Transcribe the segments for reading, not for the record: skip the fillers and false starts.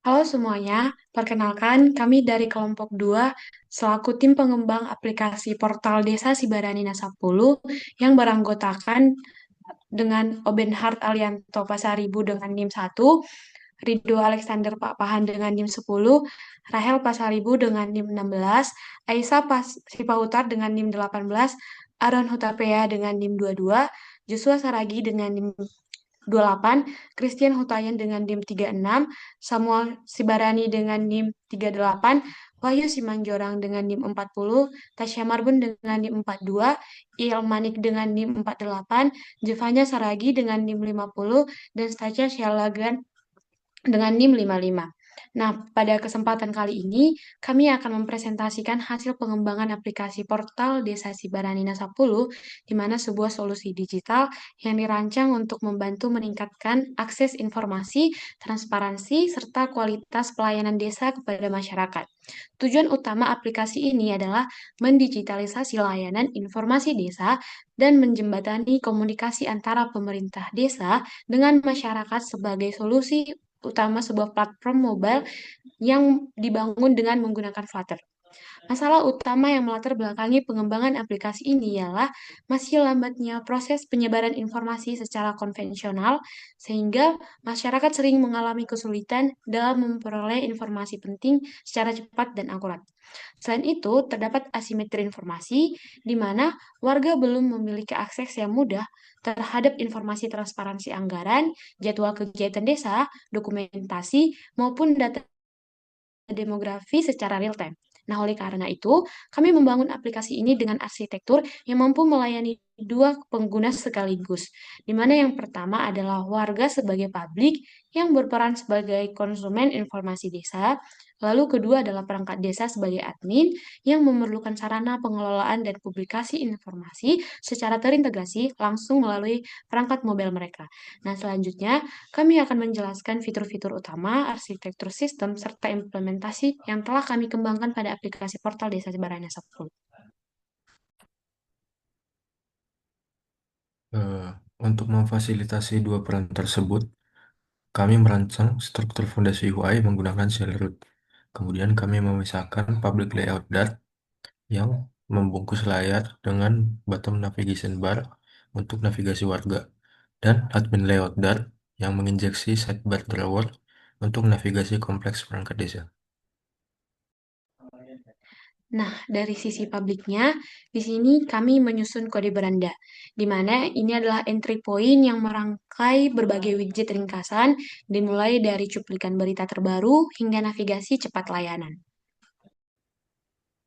Halo semuanya, perkenalkan kami dari kelompok 2 selaku tim pengembang aplikasi portal Desa Sibarani 10 yang beranggotakan dengan Obenhart Alianto Pasaribu dengan NIM 1, Ridho Alexander Papahan dengan NIM 10, Rahel Pasaribu dengan NIM 16, Aisyah Sipahutar dengan NIM 18, Aaron Hutapea dengan NIM 22, Joshua Saragi dengan NIM 28, Christian Hutayan dengan NIM 36, Samuel Sibarani dengan NIM 38, Wahyu Simanjorang dengan NIM 40, Tasya Marbun dengan NIM 42, Ilmanik dengan NIM 48, Jevanya Saragi dengan NIM 50, dan Stacia Sialagan dengan NIM 55. Nah, pada kesempatan kali ini, kami akan mempresentasikan hasil pengembangan aplikasi portal Desa Sibaranina 10, di mana sebuah solusi digital yang dirancang untuk membantu meningkatkan akses informasi, transparansi, serta kualitas pelayanan desa kepada masyarakat. Tujuan utama aplikasi ini adalah mendigitalisasi layanan informasi desa dan menjembatani komunikasi antara pemerintah desa dengan masyarakat sebagai solusi utama sebuah platform mobile yang dibangun dengan menggunakan Flutter. Masalah utama yang melatar belakangi pengembangan aplikasi ini ialah masih lambatnya proses penyebaran informasi secara konvensional, sehingga masyarakat sering mengalami kesulitan dalam memperoleh informasi penting secara cepat dan akurat. Selain itu, terdapat asimetri informasi, di mana warga belum memiliki akses yang mudah terhadap informasi transparansi anggaran, jadwal kegiatan desa, dokumentasi, maupun data demografi secara real time. Nah, oleh karena itu, kami membangun aplikasi ini dengan arsitektur yang mampu melayani dua pengguna sekaligus, di mana yang pertama adalah warga sebagai publik yang berperan sebagai konsumen informasi desa, lalu kedua adalah perangkat desa sebagai admin yang memerlukan sarana pengelolaan dan publikasi informasi secara terintegrasi langsung melalui perangkat mobile mereka. Nah, selanjutnya kami akan menjelaskan fitur-fitur utama, arsitektur sistem, serta implementasi yang telah kami kembangkan pada aplikasi portal Desa Sebaranya 10. Eh, untuk memfasilitasi dua peran tersebut, kami merancang struktur fondasi UI menggunakan shell root. Kemudian kami memisahkan public layout Dart yang membungkus layar dengan bottom navigation bar untuk navigasi warga, dan admin layout Dart yang menginjeksi sidebar drawer untuk navigasi kompleks perangkat desa. Nah, dari sisi publiknya, di sini kami menyusun kode beranda, di mana ini adalah entry point yang merangkai berbagai widget ringkasan, dimulai dari cuplikan berita terbaru hingga navigasi cepat layanan.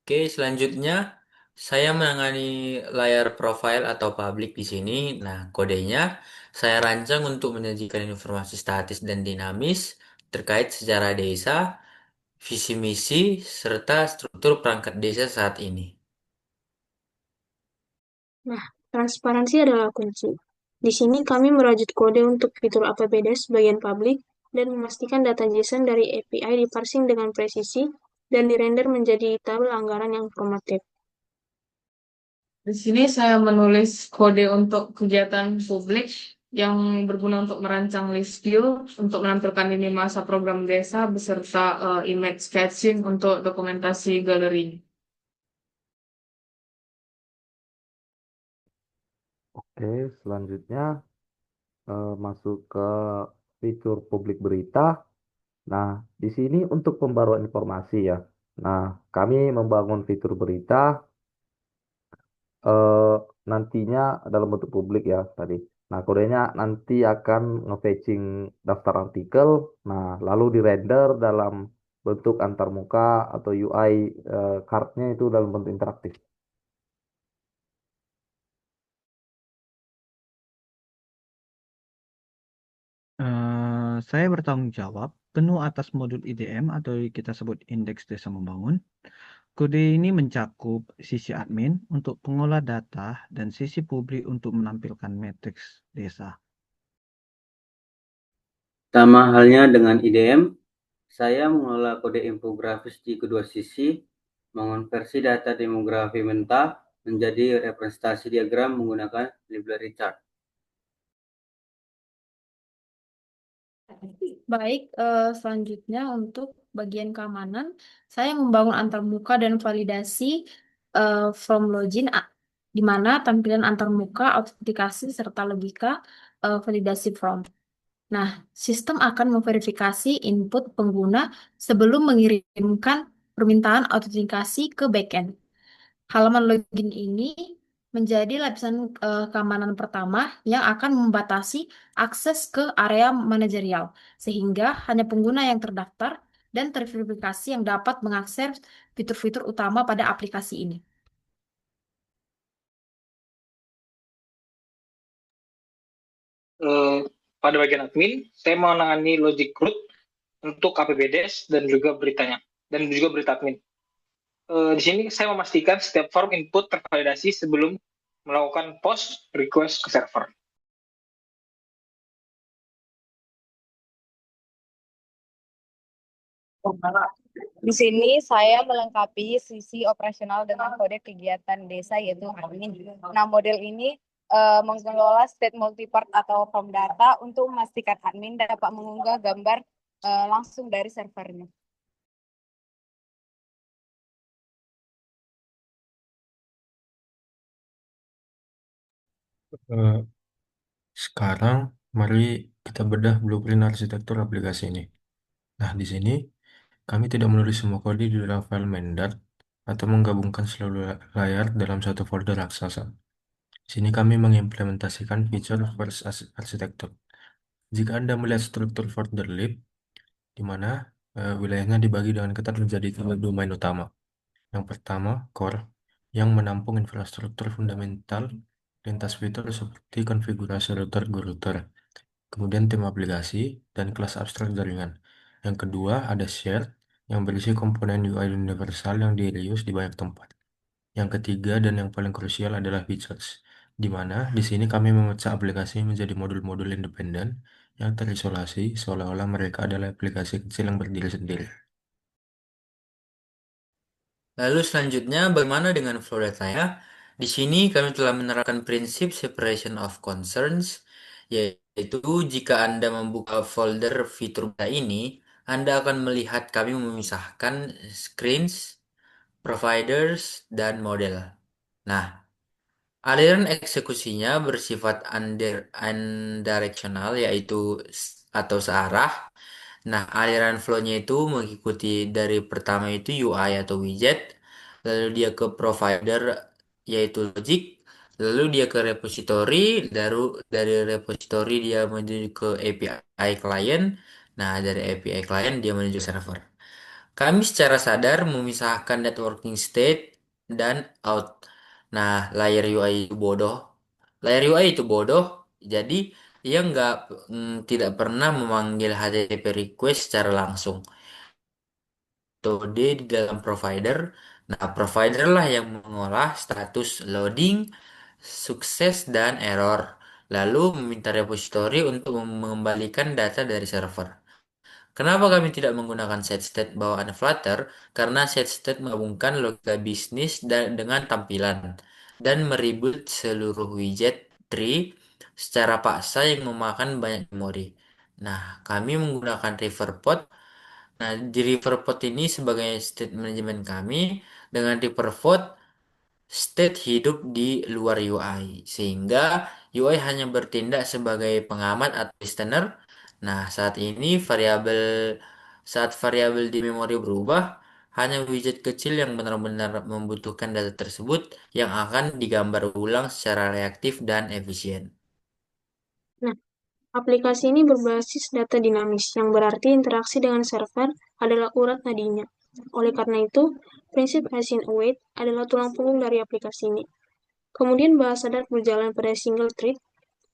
Oke, selanjutnya saya menangani layar profile atau publik di sini. Nah, kodenya saya rancang untuk menyajikan informasi statis dan dinamis terkait sejarah desa, visi misi, serta struktur perangkat desa saat ini. Nah, transparansi adalah kunci. Di sini kami merajut kode untuk fitur APBDes bagian publik dan memastikan data JSON dari API diparsing dengan presisi dan dirender menjadi tabel anggaran yang formatif. Di sini saya menulis kode untuk kegiatan publik yang berguna untuk merancang list view, untuk menampilkan ini masa program desa beserta image sketching untuk dokumentasi galeri. Oke, selanjutnya masuk ke fitur publik berita. Nah, di sini untuk pembaruan informasi ya. Nah, kami membangun fitur berita eh, nantinya dalam bentuk publik ya tadi. Nah, kodenya nanti akan nge-fetching daftar artikel, nah lalu di-render dalam bentuk antarmuka atau UI card-nya itu dalam bentuk interaktif. Saya bertanggung jawab penuh atas modul IDM atau kita sebut Indeks Desa Membangun. Kode ini mencakup sisi admin untuk pengolah data dan sisi publik untuk menampilkan matriks desa. Sama halnya dengan IDM, saya mengelola kode infografis di kedua sisi, mengonversi data demografi mentah menjadi representasi diagram menggunakan library chart. Baik, selanjutnya untuk bagian keamanan, saya membangun antarmuka dan validasi from login, di mana tampilan antarmuka, autentikasi, serta logika validasi from. Nah, sistem akan memverifikasi input pengguna sebelum mengirimkan permintaan autentikasi ke backend. Halaman login ini menjadi lapisan keamanan pertama yang akan membatasi akses ke area manajerial, sehingga hanya pengguna yang terdaftar dan terverifikasi yang dapat mengakses fitur-fitur utama pada aplikasi ini. Pada bagian admin, saya menangani logic root untuk APBDS dan juga beritanya, dan juga berita admin. Di sini saya memastikan setiap form input tervalidasi sebelum melakukan post request ke server. Di sini saya melengkapi sisi operasional dengan kode kegiatan desa yaitu admin. Nah, model ini mengelola state multipart atau form data untuk memastikan admin dapat mengunggah gambar langsung dari servernya. Eh, Sekarang mari kita bedah blueprint arsitektur aplikasi ini. Nah, di sini kami tidak menulis semua kode di dalam file main.dart atau menggabungkan seluruh layar dalam satu folder raksasa. Di sini kami mengimplementasikan feature first arsitektur. Jika Anda melihat struktur folder lib, di mana wilayahnya dibagi dengan ketat menjadi 3 domain utama. Yang pertama, core, yang menampung infrastruktur fundamental, lintas fitur seperti konfigurasi router ke router, kemudian tim aplikasi, dan kelas abstrak jaringan. Yang kedua, ada shared, yang berisi komponen UI universal yang di-reuse di banyak tempat. Yang ketiga dan yang paling krusial adalah features, di mana di sini kami memecah aplikasi menjadi modul-modul independen yang terisolasi seolah-olah mereka adalah aplikasi kecil yang berdiri sendiri. Lalu selanjutnya, bagaimana dengan flow data-nya? Di sini kami telah menerapkan prinsip separation of concerns, yaitu jika Anda membuka folder fitur data ini, Anda akan melihat kami memisahkan screens, providers, dan model. Nah, aliran eksekusinya bersifat unidirectional, yaitu atau searah. Nah, aliran flow-nya itu mengikuti dari pertama itu UI atau widget, lalu dia ke provider yaitu logic, lalu dia ke repository, dari repository dia menuju ke API client. Nah, dari API client dia menuju server. Kami secara sadar memisahkan networking state dan out. Nah, layer UI itu bodoh. Layer UI itu bodoh, jadi dia tidak pernah memanggil HTTP request secara langsung. Metode di dalam provider. Nah, provider lah yang mengolah status loading, sukses, dan error. Lalu meminta repository untuk mengembalikan data dari server. Kenapa kami tidak menggunakan set state bawaan Flutter? Karena set state menggabungkan logika bisnis dengan tampilan dan meribut seluruh widget tree secara paksa yang memakan banyak memori. Nah, kami menggunakan Riverpod. Nah, di Riverpod ini sebagai state management kami, dengan Riverpod state hidup di luar UI, sehingga UI hanya bertindak sebagai pengamat atau listener. Nah, saat variabel di memori berubah, hanya widget kecil yang benar-benar membutuhkan data tersebut yang akan digambar ulang secara reaktif dan efisien. Nah, aplikasi ini berbasis data dinamis, yang berarti interaksi dengan server adalah urat nadinya. Oleh karena itu, prinsip async await adalah tulang punggung dari aplikasi ini. Kemudian bahasa Dart berjalan pada single thread,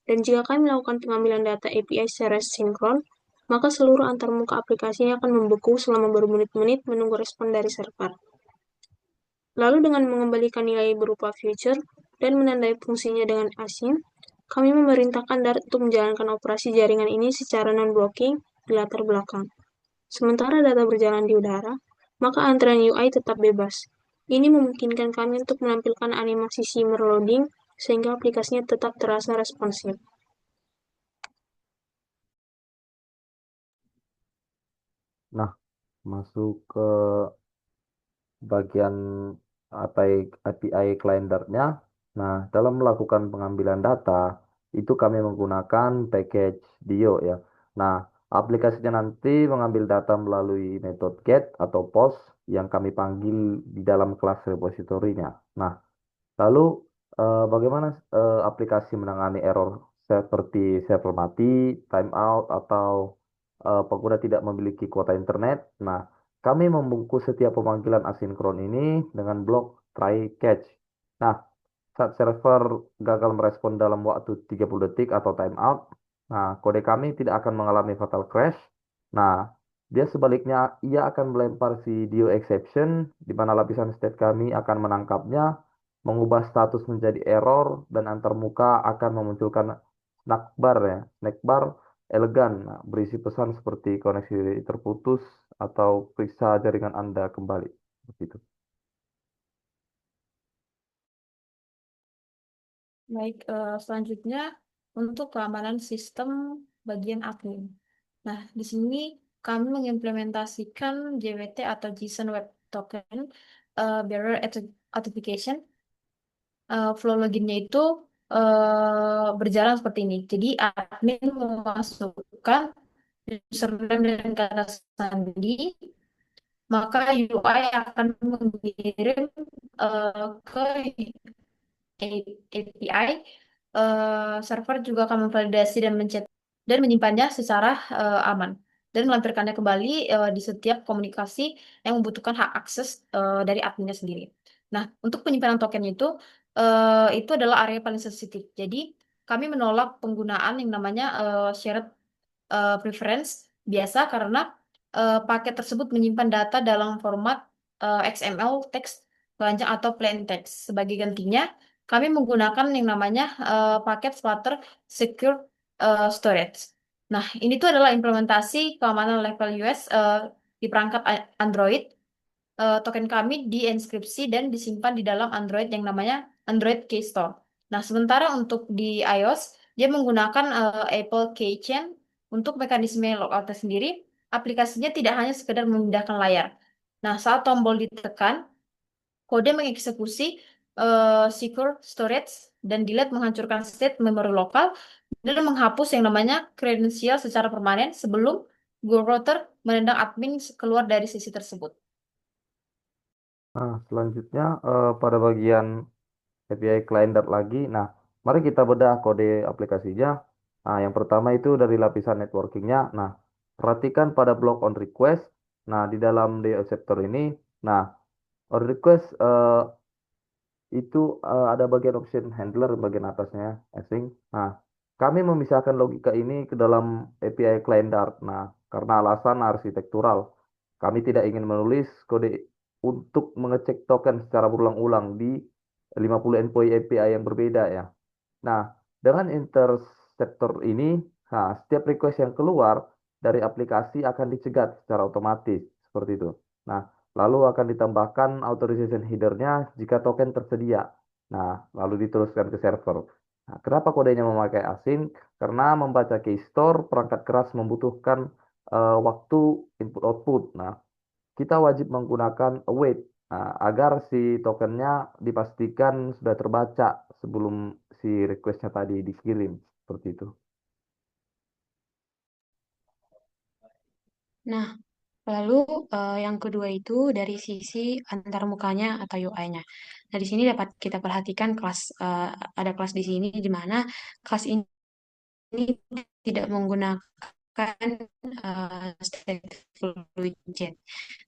dan jika kami melakukan pengambilan data API secara sinkron, maka seluruh antarmuka aplikasinya akan membeku selama bermenit-menit menunggu respon dari server. Lalu dengan mengembalikan nilai berupa future dan menandai fungsinya dengan async, kami memerintahkan Dart untuk menjalankan operasi jaringan ini secara non-blocking di latar belakang. Sementara data berjalan di udara, maka antrean UI tetap bebas. Ini memungkinkan kami untuk menampilkan animasi shimmer loading sehingga aplikasinya tetap terasa responsif. Nah, masuk ke bagian API client-nya. Nah, dalam melakukan pengambilan data, itu kami menggunakan package Dio ya. Nah, aplikasinya nanti mengambil data melalui metode get atau post yang kami panggil di dalam kelas repositorinya. Nah, lalu bagaimana aplikasi menangani error seperti server mati, timeout, atau pengguna tidak memiliki kuota internet? Nah, kami membungkus setiap pemanggilan asinkron ini dengan blok try catch. Nah, saat server gagal merespon dalam waktu 30 detik atau timeout, nah, kode kami tidak akan mengalami fatal crash. Nah, dia sebaliknya, ia akan melempar video exception, di mana lapisan state kami akan menangkapnya, mengubah status menjadi error, dan antarmuka akan memunculkan snack bar ya. Snack bar elegan, nah, berisi pesan seperti koneksi terputus atau periksa jaringan Anda kembali. Begitu. Baik, selanjutnya untuk keamanan sistem bagian admin. Nah, di sini kami mengimplementasikan JWT atau JSON Web Token Bearer Authentication. Flow loginnya itu berjalan seperti ini. Jadi admin memasukkan username dan kata sandi, maka UI akan mengirim ke API. Server juga akan memvalidasi dan dan menyimpannya secara aman dan melampirkannya kembali di setiap komunikasi yang membutuhkan hak akses dari adminnya sendiri. Nah, untuk penyimpanan tokennya itu adalah area paling sensitif. Jadi, kami menolak penggunaan yang namanya shared preference biasa karena paket tersebut menyimpan data dalam format XML, teks telanjang atau plain text. Sebagai gantinya, kami menggunakan yang namanya paket Flutter Secure Storage. Nah, ini tuh adalah implementasi keamanan level US di perangkat Android. Token kami dienkripsi dan disimpan di dalam Android yang namanya Android Keystore. Nah, sementara untuk di iOS, dia menggunakan Apple Keychain untuk mekanisme logoutnya sendiri. Aplikasinya tidak hanya sekedar memindahkan layar. Nah, saat tombol ditekan, kode mengeksekusi secure storage dan delete menghancurkan state memori lokal dan menghapus yang namanya kredensial secara permanen sebelum Go router menendang admin keluar dari sisi tersebut. Nah, selanjutnya pada bagian API client lagi. Nah, mari kita bedah kode aplikasinya. Nah, yang pertama itu dari lapisan networkingnya. Nah, perhatikan pada blok on request. Nah, di dalam DO acceptor ini, nah, on request itu ada bagian option handler bagian atasnya, async. Nah, kami memisahkan logika ini ke dalam API client Dart. Nah, karena alasan arsitektural, kami tidak ingin menulis kode untuk mengecek token secara berulang-ulang di 50 endpoint API yang berbeda ya. Nah, dengan interceptor ini, nah, setiap request yang keluar dari aplikasi akan dicegat secara otomatis seperti itu. Nah, lalu akan ditambahkan authorization header-nya jika token tersedia. Nah, lalu diteruskan ke server. Nah, kenapa kodenya memakai async? Karena membaca key store perangkat keras membutuhkan waktu input output. Nah, kita wajib menggunakan await agar si tokennya dipastikan sudah terbaca sebelum si requestnya tadi dikirim seperti itu. Nah, lalu yang kedua itu dari sisi antarmukanya atau UI-nya. Nah, di sini dapat kita perhatikan ada kelas di sini di mana kelas ini tidak menggunakan stateful widget.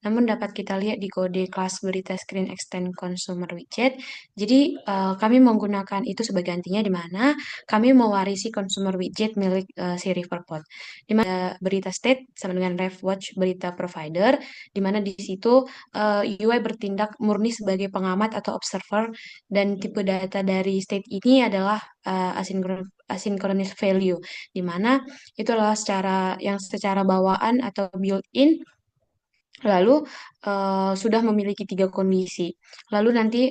Namun dapat kita lihat di kode kelas berita screen extend consumer widget. Jadi kami menggunakan itu sebagai gantinya di mana kami mewarisi consumer widget milik si Riverpod. Di mana berita state sama dengan ref watch berita provider, di mana di situ UI bertindak murni sebagai pengamat atau observer dan tipe data dari state ini adalah asynchronous value, di mana itu adalah secara bawaan atau built-in Lalu sudah memiliki tiga kondisi. Lalu nanti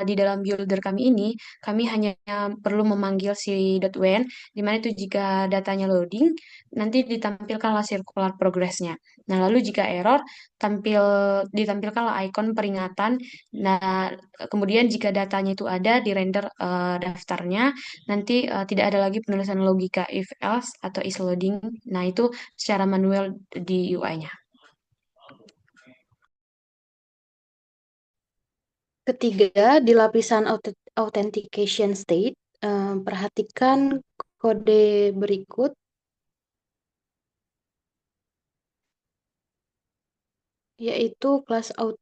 di dalam builder kami ini, kami hanya perlu memanggil si .when, di mana itu jika datanya loading, nanti ditampilkanlah circular progress-nya. Nah, lalu jika error, ditampilkanlah ikon peringatan. Nah, kemudian jika datanya itu ada, di render daftarnya, nanti tidak ada lagi penulisan logika if else atau is loading. Nah, itu secara manual di UI-nya. Ketiga, di lapisan authentication state, perhatikan kode berikut, yaitu class out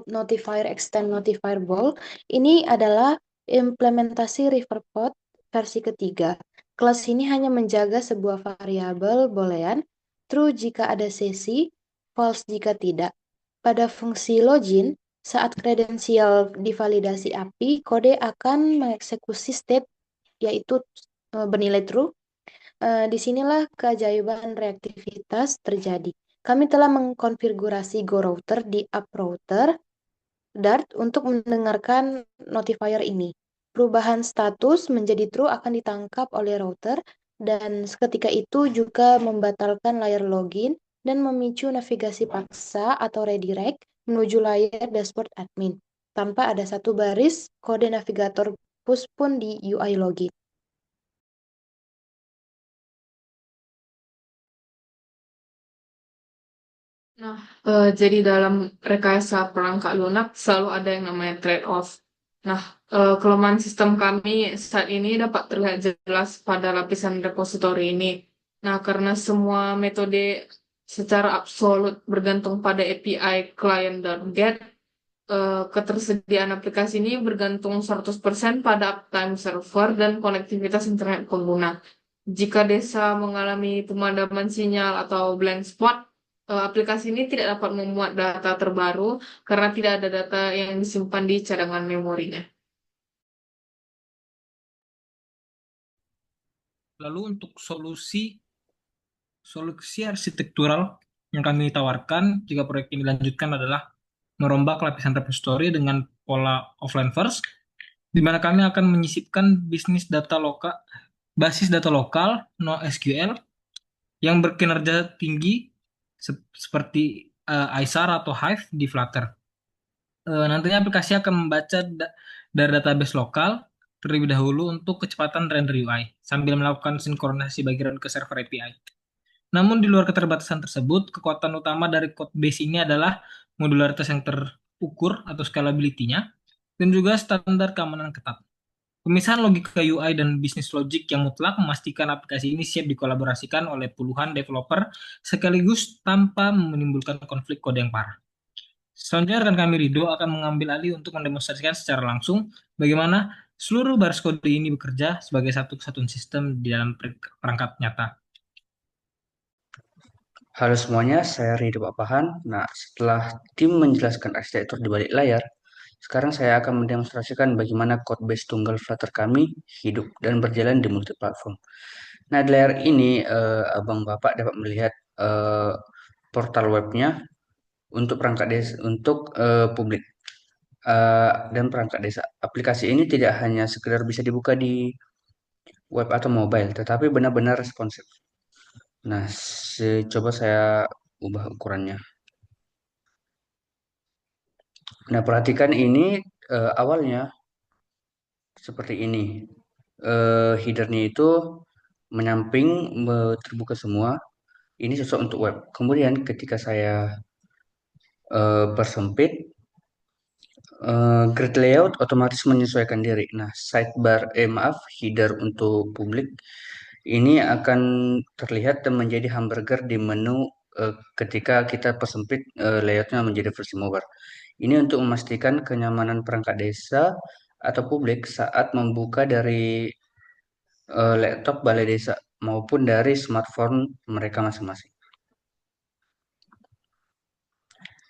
notifier extend notifier ball. Ini adalah implementasi Riverpod versi ketiga. Kelas ini hanya menjaga sebuah variabel boolean, true jika ada sesi, false jika tidak. Pada fungsi login, saat kredensial divalidasi API, kode akan mengeksekusi state yaitu bernilai true. Disinilah keajaiban reaktivitas terjadi. Kami telah mengkonfigurasi GoRouter di UpRouter Dart untuk mendengarkan notifier ini. Perubahan status menjadi true akan ditangkap oleh router dan seketika itu juga membatalkan layar login dan memicu navigasi paksa atau redirect menuju layar dashboard admin tanpa ada satu baris kode navigator push pun di UI login. Nah, jadi dalam rekayasa perangkat lunak selalu ada yang namanya trade-off. Nah, kelemahan sistem kami saat ini dapat terlihat jelas pada lapisan repositori ini. Nah, karena semua metode secara absolut bergantung pada API client dan get, ketersediaan aplikasi ini bergantung 100% pada uptime server dan konektivitas internet pengguna. Jika desa mengalami pemadaman sinyal atau blank spot, aplikasi ini tidak dapat memuat data terbaru karena tidak ada data yang disimpan di cadangan memorinya. Lalu untuk solusi arsitektural yang kami tawarkan jika proyek ini dilanjutkan adalah merombak lapisan repository dengan pola offline first, di mana kami akan menyisipkan basis data lokal NoSQL yang berkinerja tinggi seperti ISAR atau Hive di Flutter. Nantinya aplikasi akan membaca dari database lokal terlebih dahulu untuk kecepatan render UI sambil melakukan sinkronisasi background ke server API. Namun di luar keterbatasan tersebut, kekuatan utama dari code base ini adalah modularitas yang terukur atau scalability-nya dan juga standar keamanan ketat. Pemisahan logika UI dan bisnis logic yang mutlak memastikan aplikasi ini siap dikolaborasikan oleh puluhan developer sekaligus tanpa menimbulkan konflik kode yang parah. Selanjutnya rekan kami Rido akan mengambil alih untuk mendemonstrasikan secara langsung bagaimana seluruh baris kode ini bekerja sebagai satu kesatuan sistem di dalam perangkat nyata. Halo semuanya, saya Ridho Papahan. Nah, setelah tim menjelaskan arsitektur di balik layar, sekarang saya akan mendemonstrasikan bagaimana code base tunggal Flutter kami hidup dan berjalan di multiplatform. Nah, di layar ini Abang Bapak dapat melihat portal webnya untuk perangkat desa, untuk publik dan perangkat desa. Aplikasi ini tidak hanya sekedar bisa dibuka di web atau mobile, tetapi benar-benar responsif. Nah, coba saya ubah ukurannya. Nah, perhatikan ini awalnya seperti ini. Headernya itu menyamping, terbuka semua. Ini cocok untuk web. Kemudian ketika saya persempit, grid layout otomatis menyesuaikan diri. Nah, header untuk publik ini akan terlihat dan menjadi hamburger di menu ketika kita persempit layoutnya menjadi versi mobile. Ini untuk memastikan kenyamanan perangkat desa atau publik saat membuka dari laptop balai desa maupun dari smartphone mereka masing-masing.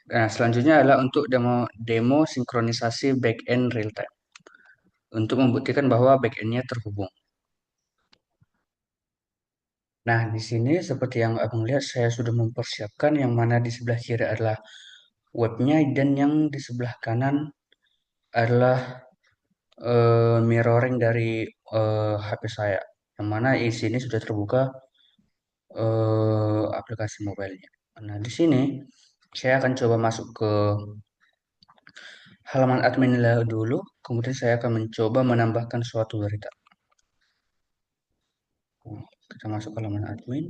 Nah, selanjutnya adalah untuk demo sinkronisasi backend real time untuk membuktikan bahwa backendnya terhubung. Nah, di sini seperti yang Abang lihat, saya sudah mempersiapkan yang mana di sebelah kiri adalah webnya, dan yang di sebelah kanan adalah mirroring dari HP saya, yang mana di sini sudah terbuka aplikasi mobilenya. Nah, di sini saya akan coba masuk ke halaman admin dulu, kemudian saya akan mencoba menambahkan suatu berita. Kita masuk ke halaman admin.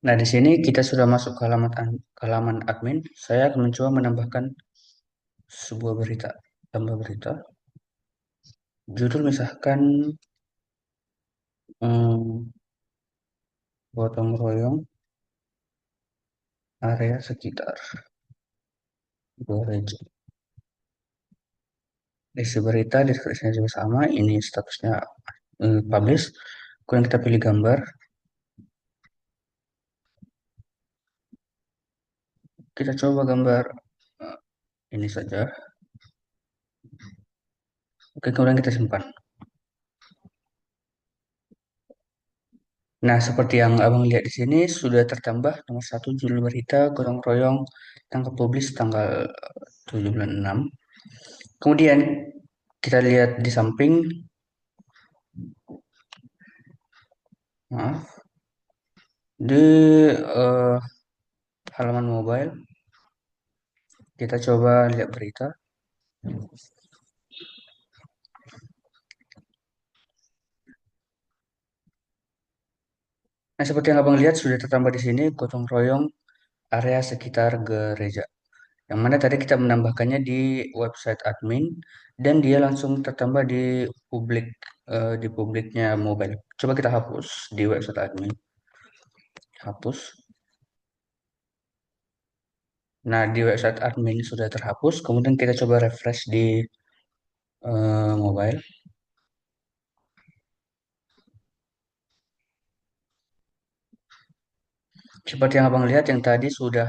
Nah, di sini kita sudah masuk ke halaman admin. Saya akan mencoba menambahkan sebuah berita, tambah berita. Judul misalkan hmm, gotong royong area sekitar gereja. Isi berita, deskripsinya juga sama. Ini statusnya publish. Kemudian kita pilih gambar. Kita coba gambar ini saja. Oke, kemudian kita simpan. Nah, seperti yang abang lihat di sini sudah tertambah nomor 1 judul berita gotong royong tanggal publish tanggal 7 bulan 6. Kemudian kita lihat di samping, maaf, di halaman mobile kita coba lihat berita. Nah, seperti yang abang lihat sudah tertambah di sini gotong royong area sekitar gereja. Yang mana tadi kita menambahkannya di website admin dan dia langsung tertambah di publiknya mobile. Coba kita hapus di website admin. Hapus. Nah, di website admin sudah terhapus. Kemudian kita coba refresh di mobile. Seperti yang abang lihat yang tadi sudah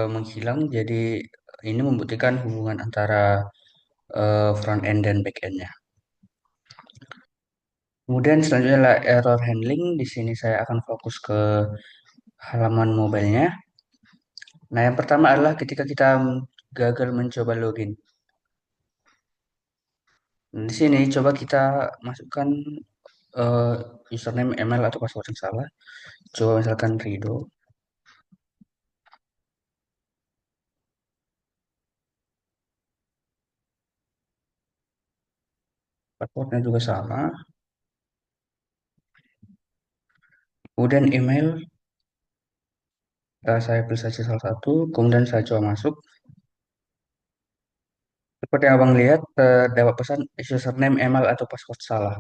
menghilang. Jadi ini membuktikan hubungan antara front end dan back endnya. Kemudian selanjutnya adalah error handling. Di sini saya akan fokus ke halaman mobilenya. Nah, yang pertama adalah ketika kita gagal mencoba login. Nah, di sini coba kita masukkan eh, username, email atau password yang salah. Coba misalkan Rido. Passwordnya juga sama. Kemudian email, saya pilih saja salah satu. Kemudian saya coba masuk. Seperti yang abang lihat, dapat pesan username, email atau password salah.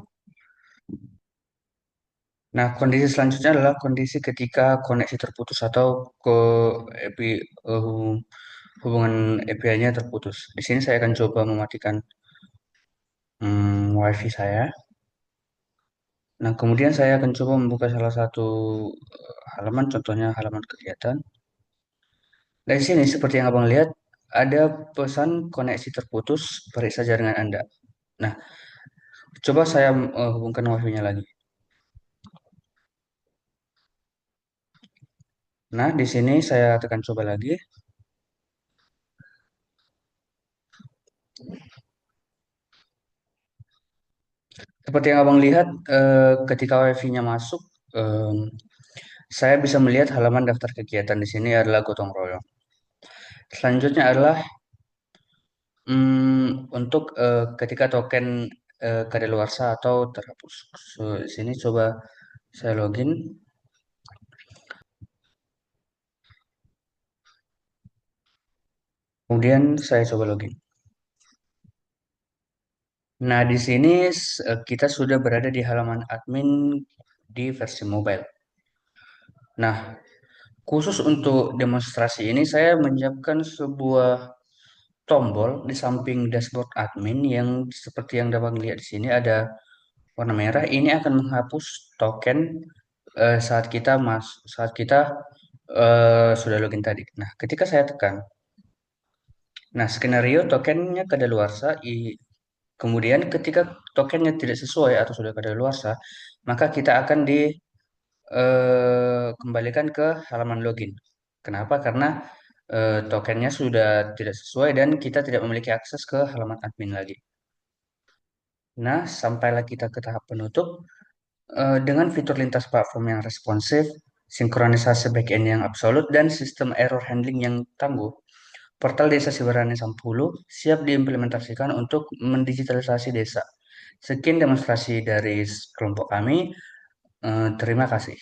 Nah, kondisi selanjutnya adalah kondisi ketika koneksi terputus atau ke API, hubungan API-nya terputus. Di sini saya akan coba mematikan WiFi saya. Nah, kemudian saya akan coba membuka salah satu halaman, contohnya halaman kegiatan. Dari sini, seperti yang abang lihat, ada pesan koneksi terputus, periksa jaringan Anda. Nah, coba saya hubungkan WiFi-nya lagi. Nah, di sini saya tekan coba lagi. Seperti yang abang lihat, ketika WiFi-nya masuk, saya bisa melihat halaman daftar kegiatan di sini adalah gotong royong. Selanjutnya adalah untuk ketika token kadaluarsa atau terhapus. So, di sini coba saya login. Kemudian saya coba login. Nah, di sini kita sudah berada di halaman admin di versi mobile. Nah, khusus untuk demonstrasi ini saya menyiapkan sebuah tombol di samping dashboard admin yang seperti yang dapat dilihat di sini ada warna merah. Ini akan menghapus token saat kita sudah login tadi. Nah, ketika saya tekan, nah skenario tokennya kadaluarsa Kemudian ketika tokennya tidak sesuai atau sudah kadaluarsa, maka kita akan dikembalikan ke halaman login. Kenapa? Karena tokennya sudah tidak sesuai dan kita tidak memiliki akses ke halaman admin lagi. Nah, sampailah kita ke tahap penutup dengan fitur lintas platform yang responsif, sinkronisasi backend yang absolut, dan sistem error handling yang tangguh. Portal Desa Sibarani 10 siap diimplementasikan untuk mendigitalisasi desa. Sekian demonstrasi dari kelompok kami. Terima kasih.